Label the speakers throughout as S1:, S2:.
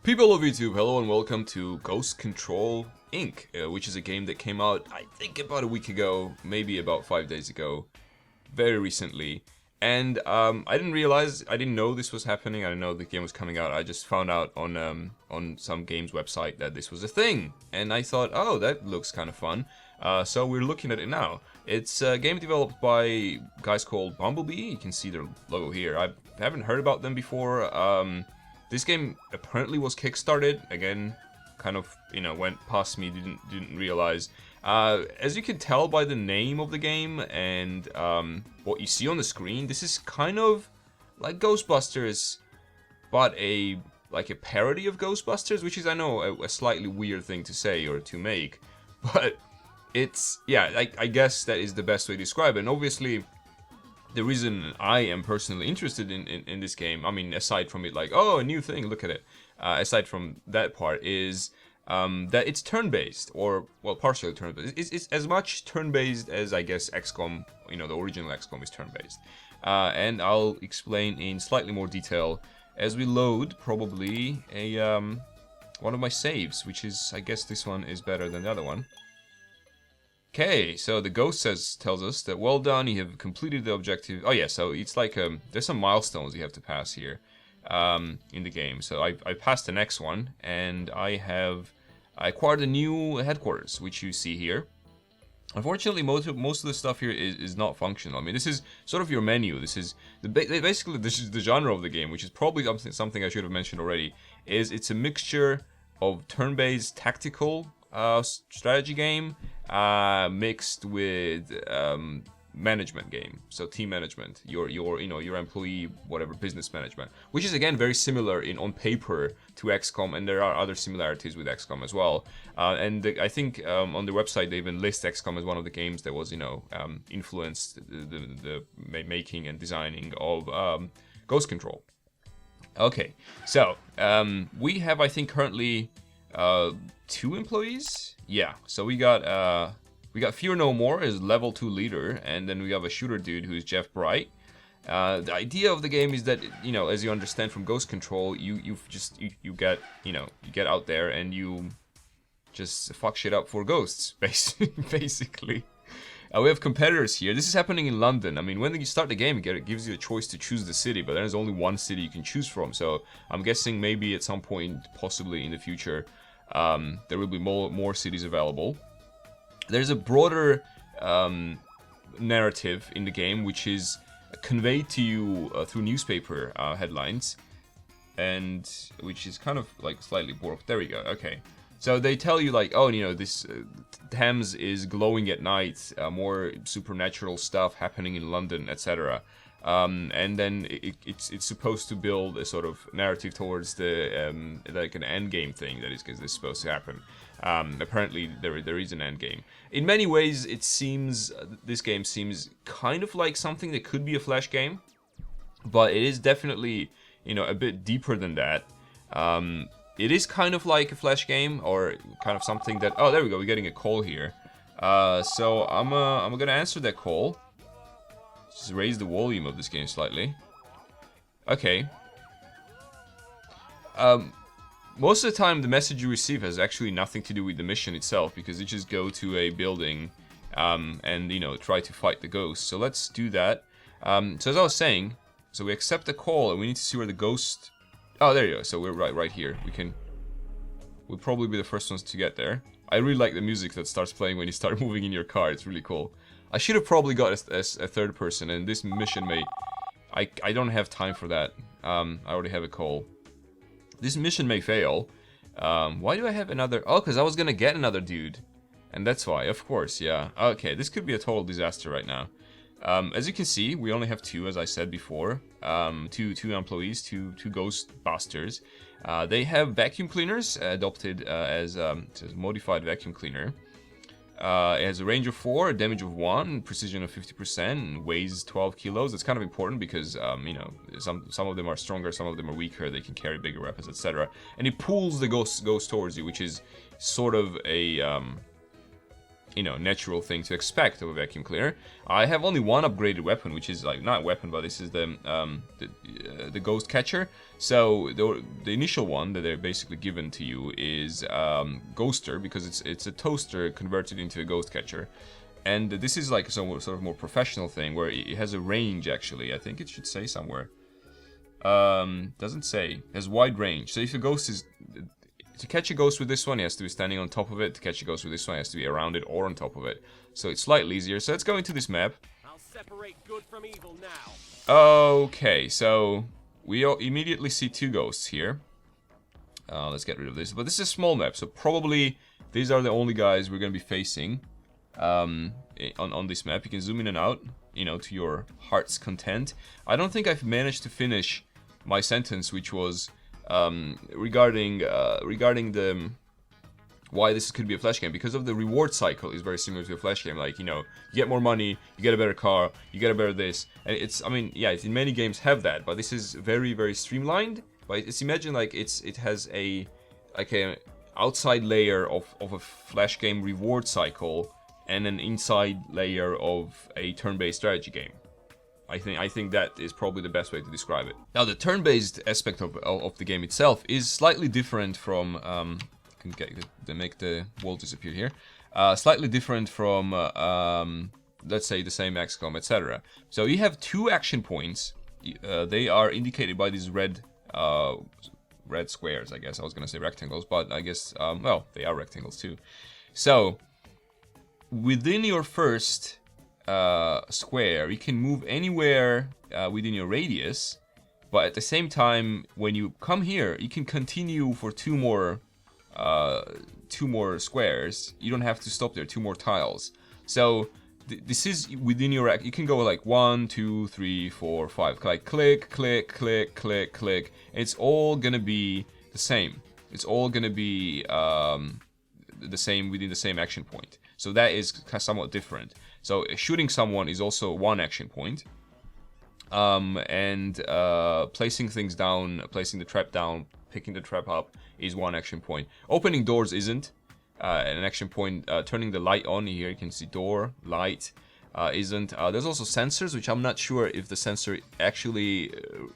S1: People of YouTube, hello and welcome to GhostControl Inc., which is a game that came out, I think, about a week ago, maybe about 5 days ago, very recently. And I didn't know this was happening. I didn't know the game was coming out. I just found out on some games website that this was a thing, and I thought, oh, that looks kind of fun. So we're looking at it now. It's a game developed by guys called Bumblebee. You can see their logo here. I haven't heard about them before. This game apparently was kickstarted. Again, kind of, went past me, didn't realize. As you can tell by the name of the game and what you see on the screen, this is kind of like Ghostbusters, but like a parody of Ghostbusters, which is, I know, a slightly weird thing to say or to make, but it's, yeah, I guess that is the best way to describe it. And obviously, the reason I am personally interested in this game, I mean, aside from it like, oh, a new thing, look at it, aside from that part, is that it's turn-based, or, well, partially turn-based. It's as much turn-based as, I guess, XCOM, the original XCOM is turn-based. And I'll explain in slightly more detail as we load, probably, one of my saves, which is, I guess this one is better than the other one. Okay, so the ghost tells us that, well done, you have completed the objective. Oh yeah, so it's like, there's some milestones you have to pass here in the game. So I passed the next one, and I acquired a new headquarters, which you see here. Unfortunately, most of the stuff here is not functional. I mean, this is sort of your menu. This is basically this is the genre of the game, which is probably something I should have mentioned already. It's a mixture of turn-based tactical strategy game mixed with management game, so team management, your employee, whatever, business management, which is again very similar on paper to XCOM, and there are other similarities with XCOM as well. I think on the website they even list XCOM as one of the games that was influenced the making and designing of Ghost Control. Okay, so we have, I think, currently 2 employees. Yeah, so we got Fear No More as level 2 leader, and then we have a shooter dude who's Jeff Bright. The idea of the game is that, as you understand from Ghost Control, you get out there and you just fuck shit up for ghosts, basically. We have competitors here. This is happening in London. I mean, when you start the game, it gives you a choice to choose the city, but there's only one city you can choose from. So I'm guessing maybe at some point, possibly in the future, there will be more cities available. There's a broader narrative in the game, which is conveyed to you through newspaper headlines, and which is kind of like slightly warped. There we go. Okay, so they tell you like, oh, this Thames is glowing at night, more supernatural stuff happening in London, etc. And then it's supposed to build a sort of narrative towards the like an end game thing that is supposed to happen. Apparently there is an end game. In many ways, it seems this game seems kind of like something that could be a Flash game, but it is definitely a bit deeper than that. It is kind of like a Flash game, or kind of something that. Oh, there we go. We're getting a call here. So I'm gonna answer that call. Just raise the volume of this game slightly. Okay. Most of the time, the message you receive has actually nothing to do with the mission itself, because you just go to a building and try to fight the ghost. So let's do that. So as I was saying, so we accept the call, and we need to see where the ghost. Oh, there you go. So we're right here. We'll probably be the first ones to get there. I really like the music that starts playing when you start moving in your car. It's really cool. I should have probably got a third person, and this mission may. I don't have time for that. I already have a call. This mission may fail. Why do I have another? Oh, because I was gonna get another dude, and that's why. Of course, yeah. Okay, this could be a total disaster right now. As you can see, we only have 2, as I said before. Two employees, two Ghostbusters. They have vacuum cleaners adopted as modified vacuum cleaner. It has a range of 4, a damage of 1, precision of 50%, and weighs 12 kilos. That's kind of important because, some of them are stronger, some of them are weaker, they can carry bigger weapons, etc. And it pulls the ghost towards you, which is sort of a you know, natural thing to expect of a vacuum cleaner. I have only one upgraded weapon, which is like not a weapon, but this is the ghost catcher. So the initial one that they're basically given to you is ghoster, because it's a toaster converted into a ghost catcher. And this is like a sort of more professional thing where it has a range. Actually, I think it should say somewhere. Doesn't say. It has wide range. So if a ghost is to catch a ghost with this one, he has to be standing on top of it. To catch a ghost with this one, he has to be around it or on top of it. So it's slightly easier. So let's go into this map.
S2: I'll separate good from evil now.
S1: Okay, so we immediately see two ghosts here. Let's get rid of this. But this is a small map, so probably these are the only guys we're going to be facing on this map. You can zoom in and out, you know, to your heart's content. I don't think I've managed to finish my sentence, which was regarding the why this could be a flash game, because of the reward cycle is very similar to a flash game. Like, you know, you get more money, you get a better car, you get a better this, and it's, I mean, yeah, in many games have that, but this is very, very streamlined. But it's, imagine like it has a outside layer of a flash game reward cycle and an inside layer of a turn-based strategy game. I think that is probably the best way to describe it. Now, the turn-based aspect of the game itself is slightly different from I can get to make the wall disappear here. Slightly different from let's say the same XCOM, etc. So you have two action points. They are indicated by these red squares. I guess I was gonna say rectangles, but I guess well, they are rectangles too. So within your first square, you can move anywhere within your radius, but at the same time, when you come here, you can continue for two more squares. You don't have to stop there. Two more tiles. So this is within your rack. You can go like 1, 2, 3, 4, 5. Like click, click, click, click, click. It's all gonna be the same. It's all gonna be the same within the same action point. So that is somewhat different. So shooting someone is also one action point. And placing things down, placing the trap down, picking the trap up is one action point. Opening doors isn't an action point. Turning the light on, here you can see door, light, isn't. There's also sensors, which I'm not sure if the sensor actually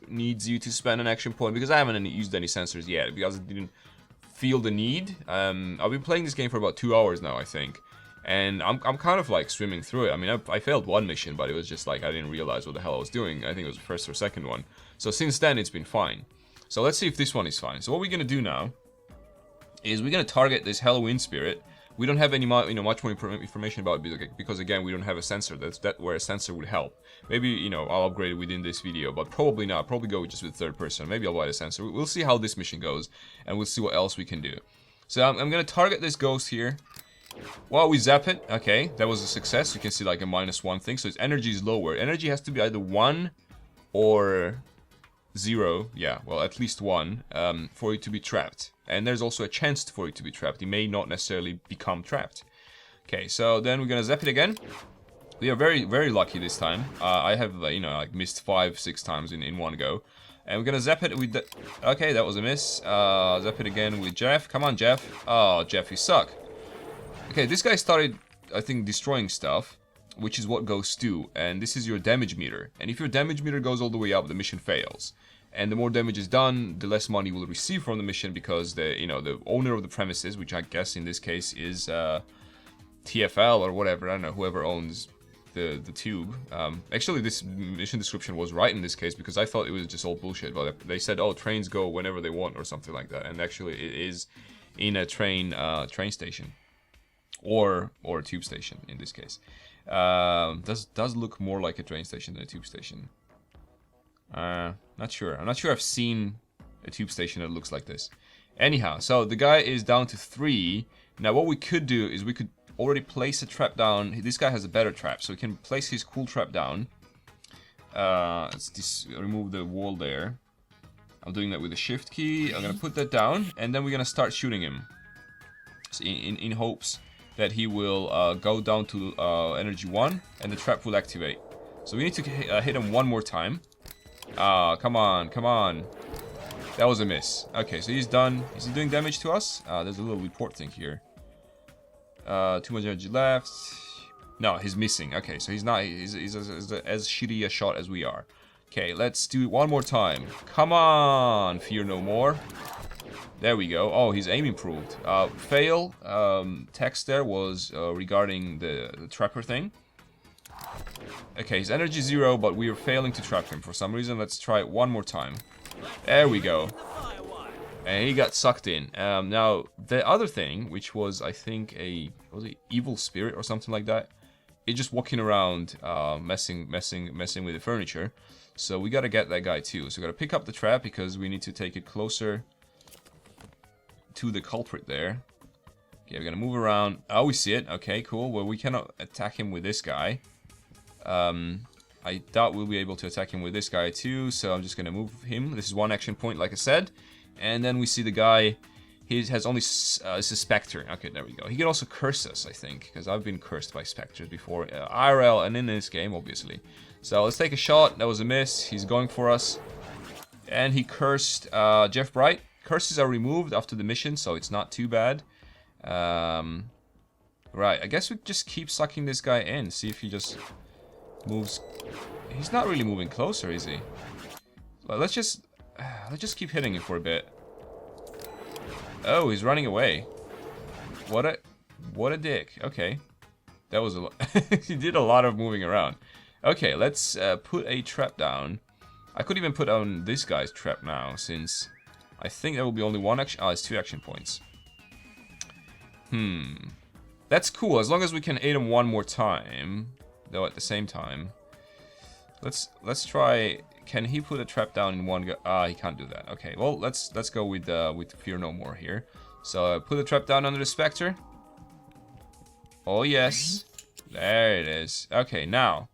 S1: needs you to spend an action point, because I haven't used any sensors yet, because I didn't feel the need. I've been playing this game for about 2 hours now, I think. And I'm kind of like swimming through it. I mean, I failed one mission, but it was just like I didn't realize what the hell I was doing. I think it was the first or second one. So since then, it's been fine. So let's see if this one is fine. So what we're going to do now is we're going to target this Halloween spirit. We don't have any much more information about it, because again, we don't have a sensor. That's where a sensor would help. Maybe, you know, I'll upgrade it within this video, but probably not. Probably go just with third person. Maybe I'll buy a sensor. We'll see how this mission goes, and we'll see what else we can do. So I'm going to target this ghost here. Well, we zap it. Okay, that was a success. You can see like a -1 thing. So its energy is lower. Energy has to be either 1 or 0. Yeah, well, at least 1 for it to be trapped. And there's also a chance for it to be trapped. It may not necessarily become trapped. Okay, so then we're gonna zap it again. We are very, very lucky this time. I have, you know, like missed 5-6 times in one go. And we're gonna zap it with the... Okay, that was a miss. Zap it again with Jeff. Come on, Jeff. Oh, Jeff, you suck. Okay, this guy started, I think, destroying stuff, which is what ghosts do, and this is your damage meter. And if your damage meter goes all the way up, the mission fails. And the more damage is done, the less money you will receive from the mission, because the owner of the premises, which I guess in this case is TFL or whatever, I don't know, whoever owns the tube. Actually, this mission description was right in this case, because I thought it was just all bullshit, but they said, oh, trains go whenever they want or something like that, and actually it is in a train station. Or a tube station in this case. Does look more like a train station than a tube station. Not sure. I'm not sure I've seen a tube station that looks like this. Anyhow, so the guy is down to 3. Now what we could do is we could already place a trap down. This guy has a better trap, so we can place his cool trap down. Let's remove the wall there. I'm doing that with the shift key. I'm gonna put that down, and then we're gonna start shooting him. So in hopes that he will go down to energy 1, and the trap will activate. So we need to hit him one more time. Come on, come on. That was a miss. Okay, so he's done. Is he doing damage to us? There's a little report thing here. Too much energy left. No, he's missing. Okay, so he's not. He's as shitty a shot as we are. Okay, let's do it one more time. Come on, fear no more. There we go. Oh, his aim improved. Fail. Text there was regarding the trapper thing. Okay, his energy 0, but we are failing to trap him for some reason. Let's try it one more time. There we go. And he got sucked in. Now, the other thing, which was, I think, was it evil spirit or something like that? It's just walking around, messing with the furniture. So we gotta get that guy too. So we gotta pick up the trap because we need to take it closer to the culprit there. Okay, we're gonna move around. Oh, we see it. Okay, cool. Well, we cannot attack him with this guy. I doubt we'll be able to attack him with this guy too, so I'm just gonna move him. This is one action point, like I said. And then we see the guy, he has only, it's a spectre. Okay, there we go. He can also curse us, I think, because I've been cursed by specters before. IRL and in this game, obviously. So let's take a shot. That was a miss. He's going for us. And he cursed Jeff Bright. Curses are removed after the mission, so it's not too bad. Right, I guess we just keep sucking this guy in. See if he just moves. He's not really moving closer, is he? Well, let's just keep hitting him for a bit. Oh, he's running away. What a dick. Okay, that was a lot. He did a lot of moving around. Okay, let's put a trap down. I could even put on this guy's trap now, since I think there will be only one action. Oh, it's 2 action points. That's cool, as long as we can aid him one more time, though at the same time. Let's try. Can he put a trap down in one go? Ah, he can't do that. Okay, well let's go with fear no more here. So put the trap down under the spectre. Oh yes, there it is. Okay, now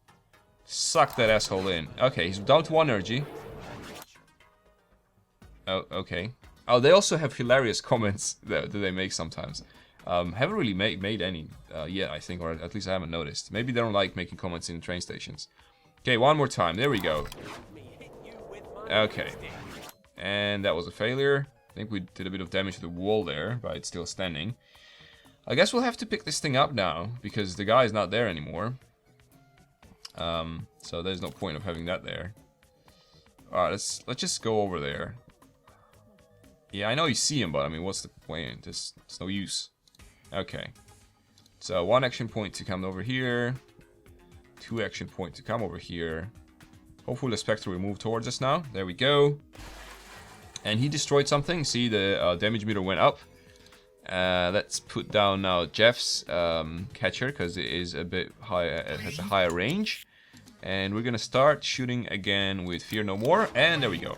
S1: suck that asshole in. Okay, he's down to 1 energy. Oh, okay. Oh, they also have hilarious comments that they make sometimes. Haven't really made any yet, I think, or at least I haven't noticed. Maybe they don't like making comments in train stations. Okay, one more time. There we go. Okay. And that was a failure. I think we did a bit of damage to the wall there, but it's still standing. I guess we'll have to pick this thing up now, because the guy is not there anymore. So there's no point of having that there. Alright, let's just go over there. Yeah, I know you see him, but I mean, what's the point? It's no use. Okay. So 1 action point to come over here. 2 action point to come over here. Hopefully the spectre will move towards us now. There we go. And he destroyed something. See, the damage meter went up. Let's put down now Jeff's catcher, because it is a bit higher. It has a higher range. And we're gonna start shooting again with Fear No More. And there we go.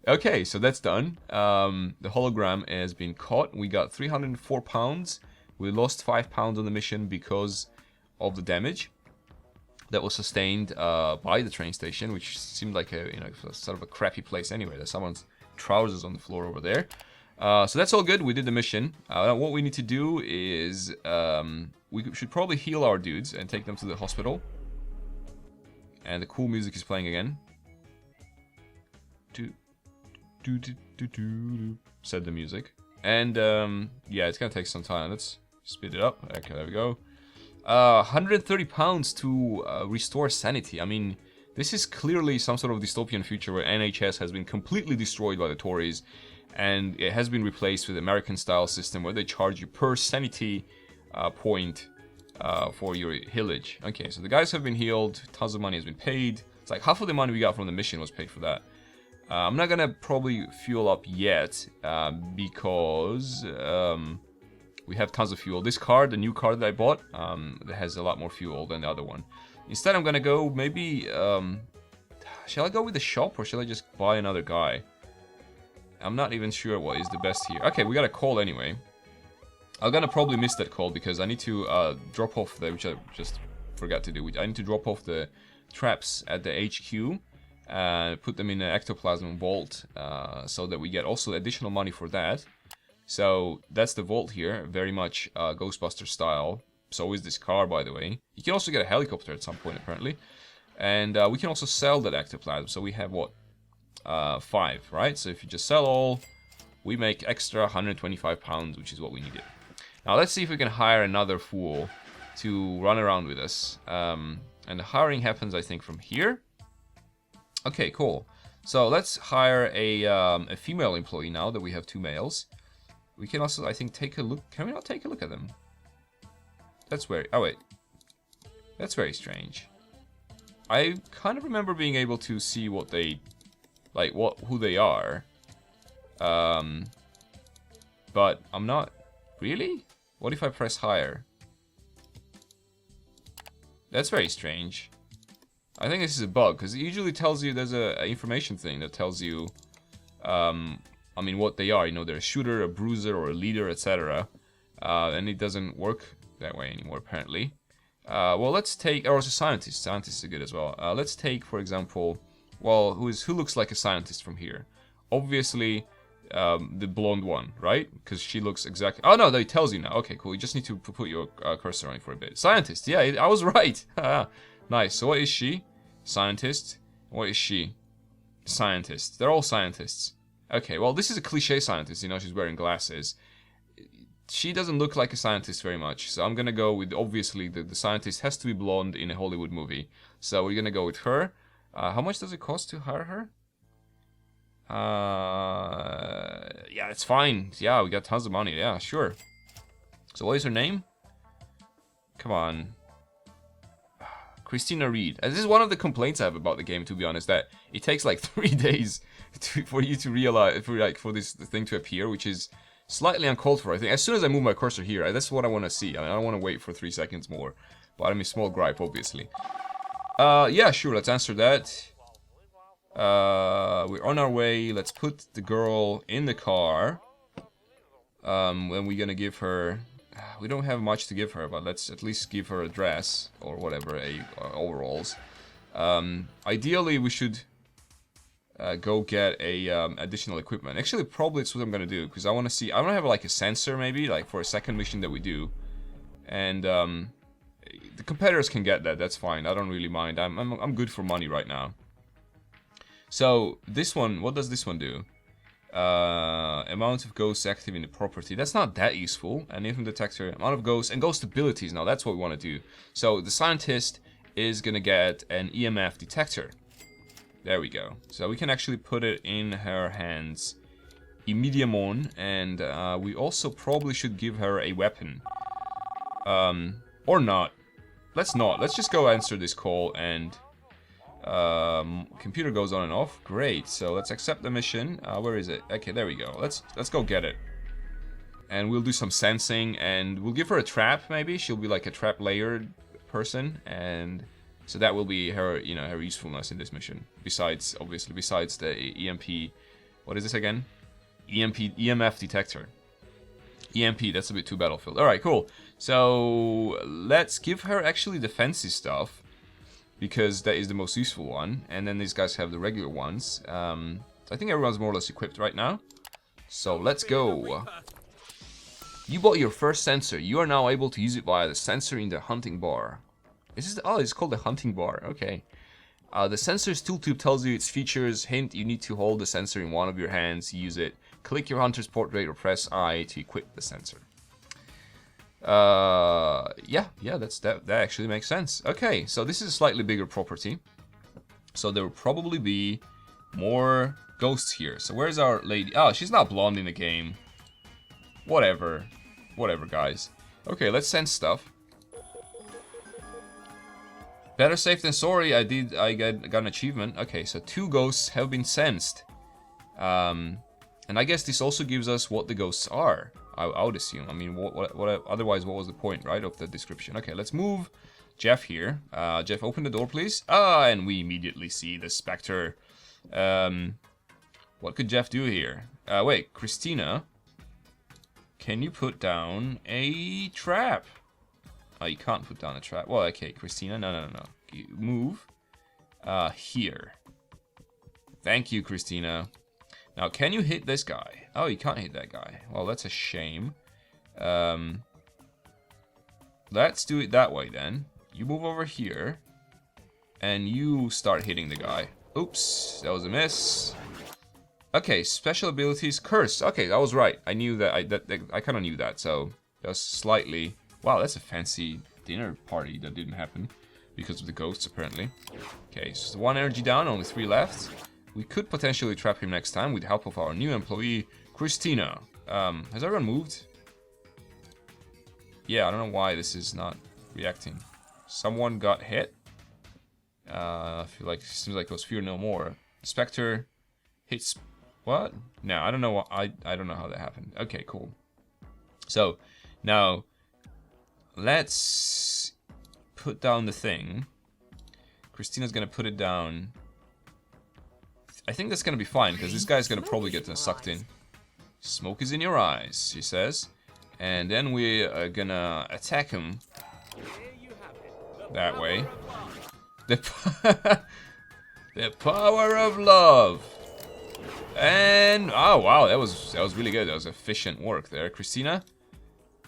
S1: Okay, so that's done. The hologram has been caught. We got 304 pounds. We lost 5 pounds on the mission because of the damage that was sustained by the train station, which seemed like a sort of a crappy place anyway. There's someone's trousers on the floor over there. So that's all good. We did the mission. What we need to do is we should probably heal our dudes and take them to the hospital. And the cool music is playing again. Said the music. And yeah, it's gonna take some time. Let's speed it up. Okay, there we go. 130 pounds to restore sanity. I mean, this is clearly some sort of dystopian future where NHS has been completely destroyed by the Tories, and it has been replaced with American-style system where they charge you per sanity point for your healage. Okay, so the guys have been healed. Tons of money has been paid. It's like half of the money we got from the mission was paid for that. I'm not gonna probably fuel up yet because we have tons of fuel. This car, the new car that I bought, that has a lot more fuel than the other one. Instead, I'm gonna go maybe. Shall I go with the shop or shall I just buy another guy? I'm not even sure what is the best here. Okay, we got a call anyway. I'm gonna probably miss that call because I need to drop off the, which I just forgot to do. I need to drop off the traps at the HQ. Put them in an ectoplasm vault so that we get also additional money for that. So that's the vault here, very much Ghostbuster style. So is this car, by the way. You can also get a helicopter at some point, apparently. And we can also sell that ectoplasm. So we have what? 5, right? So if you just sell all, we make extra 125 pounds, which is what we needed. Now let's see if we can hire another fool to run around with us. And the hiring happens, I think, from here. Okay, cool. So let's hire a female employee now that we have 2 males. We can also, I think, take a look. Can we not take a look at them? That's very... Oh, wait. That's very strange. I kind of remember being able to see what they... Like, who they are. But I'm not... Really? What if I press higher? That's very strange. I think this is a bug, because it usually tells you there's a information thing that tells you, I mean, what they are. You know, they're a shooter, a bruiser, or a leader, etc. And it doesn't work that way anymore, apparently. Well, let's take, or as a scientist. Scientists are good as well. Let's take, for example, well, who looks like a scientist from here? Obviously, the blonde one, right? Because she looks exactly... Oh, no, it tells you now. Okay, cool. You just need to put your cursor on it for a bit. Scientist, yeah, I was right. Nice. So what is she? Scientist. What is she? Scientist. They're all scientists. Okay, well, this is a cliche scientist. You know, she's wearing glasses. She doesn't look like a scientist very much. So I'm going to go with, obviously, the scientist has to be blonde in a Hollywood movie. So we're going to go with her. How much does it cost to hire her? Yeah, it's fine. Yeah, we got tons of money. Yeah, sure. So what is her name? Come on. Christina Reed. This is one of the complaints I have about the game, to be honest, that it takes like 3 days for you to realize, for this thing to appear, which is slightly uncalled for, I think. As soon as I move my cursor here, that's what I want to see. I mean, I don't want to wait for 3 seconds more. But I mean, small gripe, obviously. Yeah, sure, let's answer that. We're on our way. Let's put the girl in the car. And we're gonna give her... We don't have much to give her, but let's at least give her a dress or whatever, overalls. Ideally, we should go get a additional equipment. Actually, probably it's what I'm gonna do, because I want to see. I want to have like a sensor, maybe, like for a second mission that we do, and the competitors can get that. That's fine. I don't really mind. I'm good for money right now. So this one, what does this one do? Amount of ghosts active in the property. That's not that useful. And even detector, amount of ghosts and ghost abilities. Now that's what we want to do. So the scientist is gonna get an EMF detector. There we go. So we can actually put it in her hands immediately, and we also probably should give her a weapon. Or not. Let's not. Let's just go answer this call and... computer goes on and off. Great. So let's accept the mission. Where is it? Okay, there we go. Let's go get it. And we'll do some sensing, and we'll give her a trap. Maybe she'll be like a trap layered person, and so that will be her, you know, her usefulness in this mission. Besides, obviously, besides the EMP. What is this again? EMF detector. EMP. That's a bit too Battlefield. All right, cool. So let's give her actually defensive stuff, because that is the most useful one, and then these guys have the regular ones. I think everyone's more or less equipped right now. So let's go. You bought your first sensor. You are now able to use it via the sensor in the hunting bar. Oh, it's called the hunting bar. Okay. The sensor's tooltip tells you its features. Hint, you need to hold the sensor in one of your hands to use it. Click your hunter's portrait or press I to equip the sensor. Yeah, that actually makes sense. Okay, so this is a slightly bigger property, so there will probably be more ghosts here. So where's our lady? Oh, she's not blonde in the game. Whatever, guys. Okay, let's sense stuff. Better safe than sorry. I got an achievement. Okay, so 2 ghosts have been sensed. And I guess this also gives us what the ghosts are. I would assume. I mean, otherwise, what was the point, right, of the description? Okay, let's move Jeff here. Jeff, open the door, please. And we immediately see the Spectre. What could Jeff do here? Wait, Christina. Can you put down a trap? Oh, you can't put down a trap. Well, okay, Christina. No. You move. Here. Thank you, Christina. Now, can you hit this guy? Oh, you can't hit that guy. Well, that's a shame. Let's do it that way, then. You move over here. And you start hitting the guy. Oops, that was a miss. Okay, special abilities, curse. Okay, I was right. I knew that. I kind of knew that. So that was slightly. Wow, that's a fancy dinner party that didn't happen because of the ghosts apparently. Okay, so 1 energy down, only 3 left. We could potentially trap him next time with the help of our new employee, Christina. Has everyone moved? Yeah, I don't know why this is not reacting. Someone got hit. I feel like it seems like it was Fear No More. Spectre hits. What? No, I don't know what. I don't know how that happened. Okay, cool. So now let's put down the thing. Christina's gonna put it down. I think that's gonna be fine because this guy's gonna probably get sucked in. Smoke is in your eyes, she says, and then we are gonna attack him that way. The power of love. And oh wow, that was really good. That was efficient work there, Christina.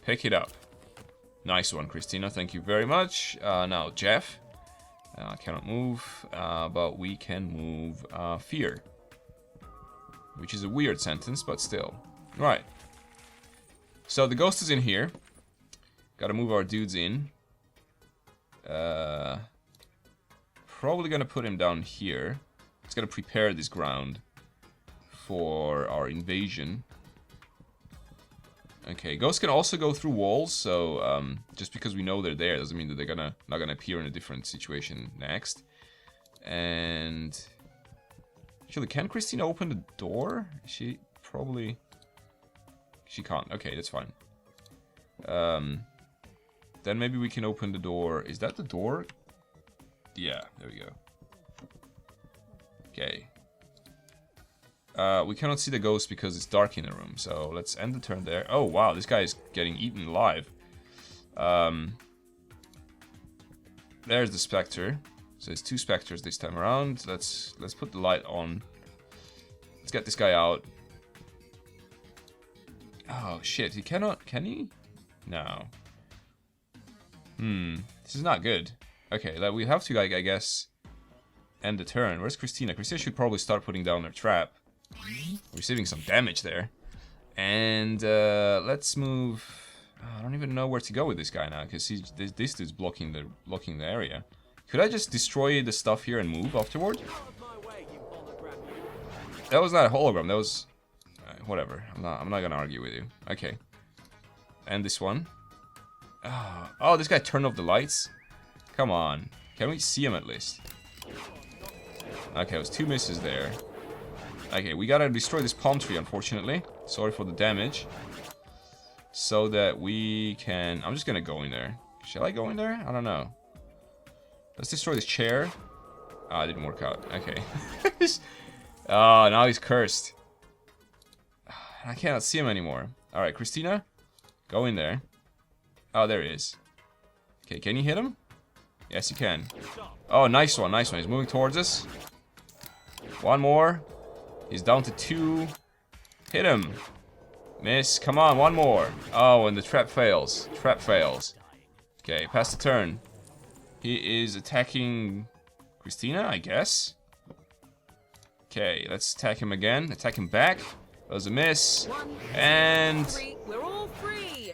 S1: Pick it up. Nice one, Christina. Thank you very much. Now Jeff. Cannot move, but we can move Fear, which is a weird sentence, but still. Right. So the ghost is in here. Gotta move our dudes in. Probably gonna put him down here. It's gonna prepare this ground for our invasion. Okay, ghosts can also go through walls, so just because we know they're there doesn't mean that they're not gonna appear in a different situation next. And actually, can Christina open the door? She probably. She can't. Okay, that's fine. Then maybe we can open the door. Is that the door? Yeah, there we go. Okay. We cannot see the ghost because it's dark in the room, so let's end the turn there. Oh wow, this guy is getting eaten alive. There's the Spectre. So it's 2 Spectres this time around. Let's put the light on. Let's get this guy out. Oh shit, he cannot, can he? No. This is not good. Okay, we have to, I guess, end the turn. Where's Christina? Christina should probably start putting down her trap. Receiving some damage there. And let's move. I don't even know where to go with this guy now, because this dude's blocking the area. Could I just destroy the stuff here and move afterward? That was not a hologram. That was whatever. I'm not gonna argue with you. Okay. And this one. Oh, this guy turned off the lights. Come on. Can we see him at least? Okay, it was 2 misses there. Okay, we gotta destroy this palm tree, unfortunately. Sorry for the damage. So that we can. I'm just gonna go in there. Shall I go in there? I don't know. Let's destroy this chair. Ah, it didn't work out. Okay. Oh, now he's cursed. I cannot see him anymore. Alright, Christina. Go in there. Oh, there he is. Okay, can you hit him? Yes, you can. Oh, nice one, nice one. He's moving towards us. 1 more. He's down to 2. Hit him. Miss. Come on, 1 more. Oh, and the trap fails. Trap fails. Okay, pass the turn. He is attacking Christina, I guess. Okay, let's attack him again. Attack him back. That was a miss. And
S3: We're all free.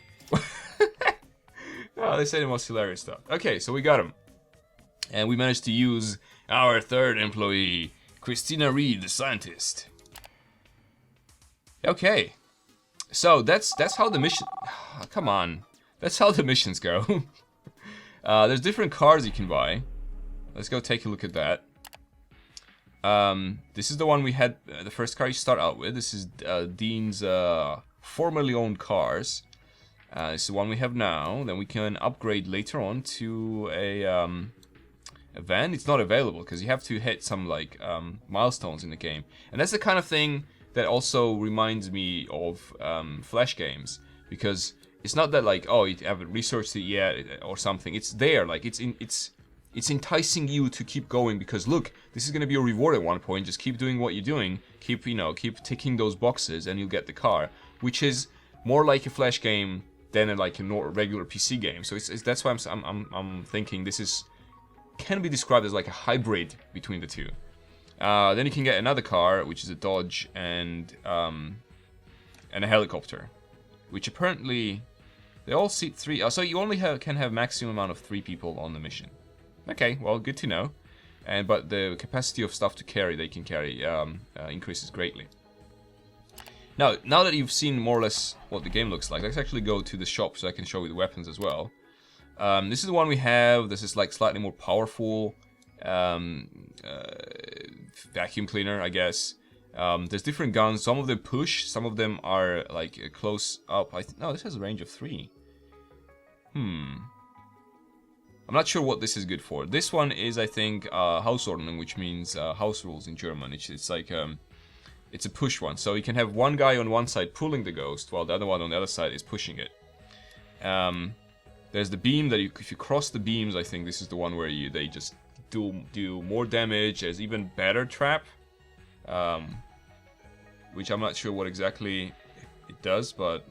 S1: oh, they say the most hilarious stuff. Okay, so we got him. And we managed to use our 3rd employee, Christina Reed, the scientist. Okay. So that's how the mission. Oh, come on. That's how the missions go. There's different cars you can buy. Let's go take a look at that. This is the one we had, the first car you start out with. This is Dean's formerly owned cars. This is the one we have now. Then we can upgrade later on to a van. It's not available because you have to hit some like milestones in the game. And that's the kind of thing that also reminds me of Flash games, because it's not that like, oh, you haven't researched it yet or something. It's there, like it's enticing you to keep going because look, this is gonna be a reward at one point. Just keep doing what you're doing. Keep ticking those boxes, and you'll get the car, which is more like a Flash game than like a regular PC game. So that's why I'm thinking this can be described as like a hybrid between the two. Then you can get another car, which is a Dodge, and a helicopter, which apparently they all seat 3. So you only can have maximum amount of 3 people on the mission. Okay, well, good to know. But the capacity of stuff to carry they can carry increases greatly. Now that you've seen more or less what the game looks like, let's actually go to the shop so I can show you the weapons as well. This is the one we have. This is like slightly more powerful vacuum cleaner, I guess. There's different guns. Some of them push. Some of them are like close up. No, this has a range of 3. I'm not sure what this is good for. This one is, I think, Hausordnung, which means house rules in German. It's like it's a push one. So you can have one guy on one side pulling the ghost, while the other one on the other side is pushing it. There's the beam that if you cross the beams, I think this is the one where they just do more damage. There's even better trap, which I'm not sure what exactly it does, but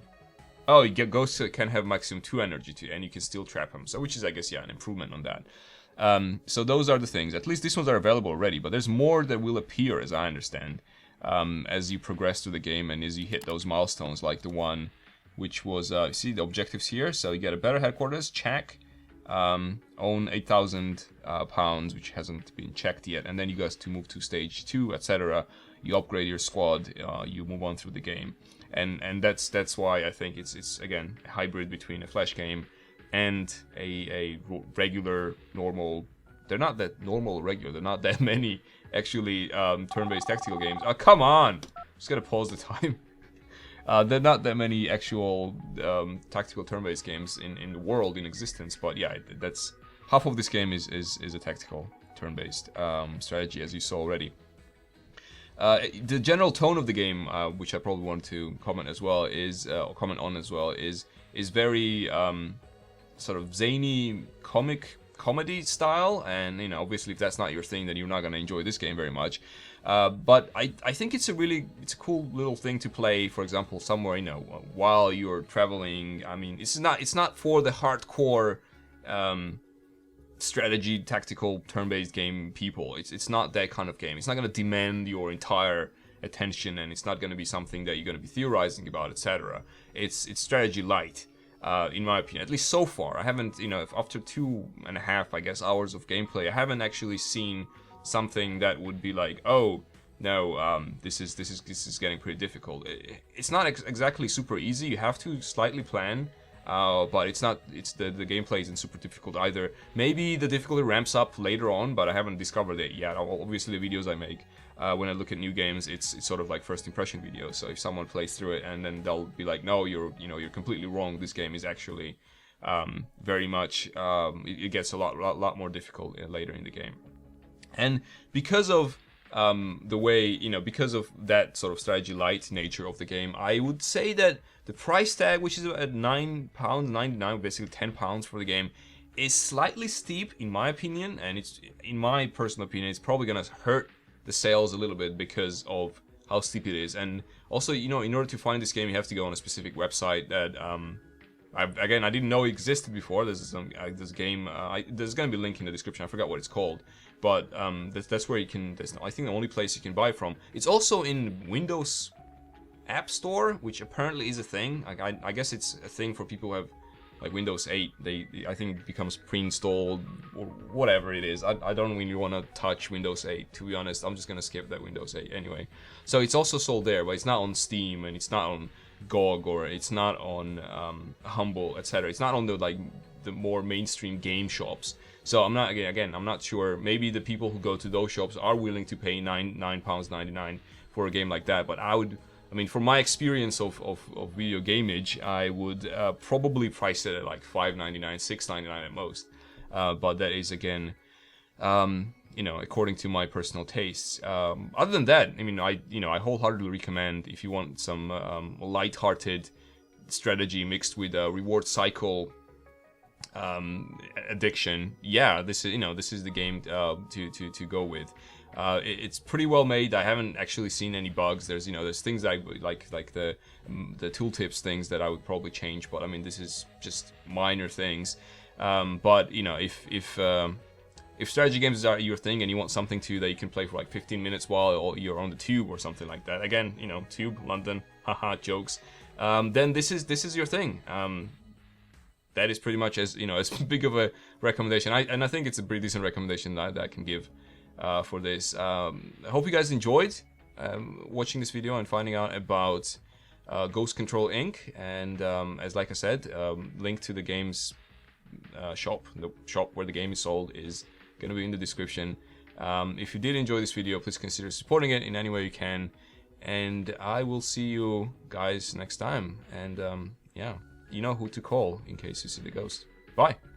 S1: oh, ghosts can have maximum 2 energy too, and you can still trap them. So which is, I guess, yeah, an improvement on that. So those are the things. At least these ones are available already, but there's more that will appear, as I understand, as you progress through the game and as you hit those milestones, like the one which was, you see the objectives here. So you get a better headquarters, check. Own 8,000 pounds, which hasn't been checked yet, and then you guys to move to stage 2, etc. You upgrade your squad, you move on through the game, and that's why I think it's again a hybrid between a flash game and a regular normal. They're not that normal or regular. They're not that many actually turn-based tactical games. Oh, come on! Just gotta pause the time. There are not that many actual tactical turn-based games in the world in existence, but yeah, that's half of this game is a tactical turn-based strategy, as you saw already. The general tone of the game, which I probably want to comment as well, is very sort of zany comedy style, and you know, obviously if that's not your thing, then you're not gonna enjoy this game very much. But I think it's a cool little thing to play, for example, somewhere, you know, while you're traveling. I mean, it's not for the hardcore strategy tactical turn-based game people. It's not that kind of game. It's not going to demand your entire attention, and it's not going to be something that you're going to be theorizing about, etc. It's strategy light, in my opinion, at least so far. I haven't, you know, after 2.5, I guess, hours of gameplay, I haven't actually seen something that would be like, oh no, this is getting pretty difficult. It's not exactly super easy. You have to slightly plan, but the gameplay isn't super difficult either. Maybe the difficulty ramps up later on, but I haven't discovered it yet. Obviously, the videos I make when I look at new games, it's sort of like first impression videos. So if someone plays through it and then they'll be like, no, you're completely wrong. This game is actually very much it gets a lot more difficult later in the game. And because of the way, you know, because of that sort of strategy light nature of the game, I would say that the price tag, which is at £9.99, basically £10 for the game, is slightly steep in my opinion, and it's, in my personal opinion, it's probably gonna hurt the sales a little bit because of how steep it is. And also, you know, in order to find this game, you have to go on a specific website that I didn't know existed before. There's this game. There's gonna be a link in the description. I forgot what it's called, but that's where you can. I think the only place you can buy from. It's also in Windows App Store, which apparently is a thing. I guess it's a thing for people who have like Windows 8. I think it becomes pre-installed or whatever it is. I don't really want to touch Windows 8, to be honest. I'm just gonna skip that Windows 8 anyway. So it's also sold there, but it's not on Steam and it's not on GOG, or it's not on Humble, etc. It's not on the more mainstream game shops. So I'm not I'm not sure. Maybe the people who go to those shops are willing to pay £9.99 for a game like that. But I mean, from my experience of video gameage, I would probably price it at like $5.99, $6.99 at most. But that is again, you know, according to my personal tastes. Other than that, I mean, I wholeheartedly recommend, if you want some light-hearted strategy mixed with a reward cycle addiction. Yeah, this is the game to go with. It's pretty well made. I haven't actually seen any bugs. There's things that I like the tooltips things that I would probably change, but I mean, this is just minor things. But you know, if if strategy games are your thing and you want something that you can play for like 15 minutes while you're on the tube or something like that, again, you know, tube, London, haha, jokes, then this is your thing. That is pretty much as, you know, as big of a recommendation. I think it's a pretty decent recommendation that I can give for this. I hope you guys enjoyed watching this video and finding out about GhostControl Inc. And as like I said, link to the game's shop, the shop where the game is sold, is going to be in the description. If you did enjoy this video, please consider supporting it in any way you can. And I will see you guys next time. And yeah, you know who to call in case you see the ghost. Bye.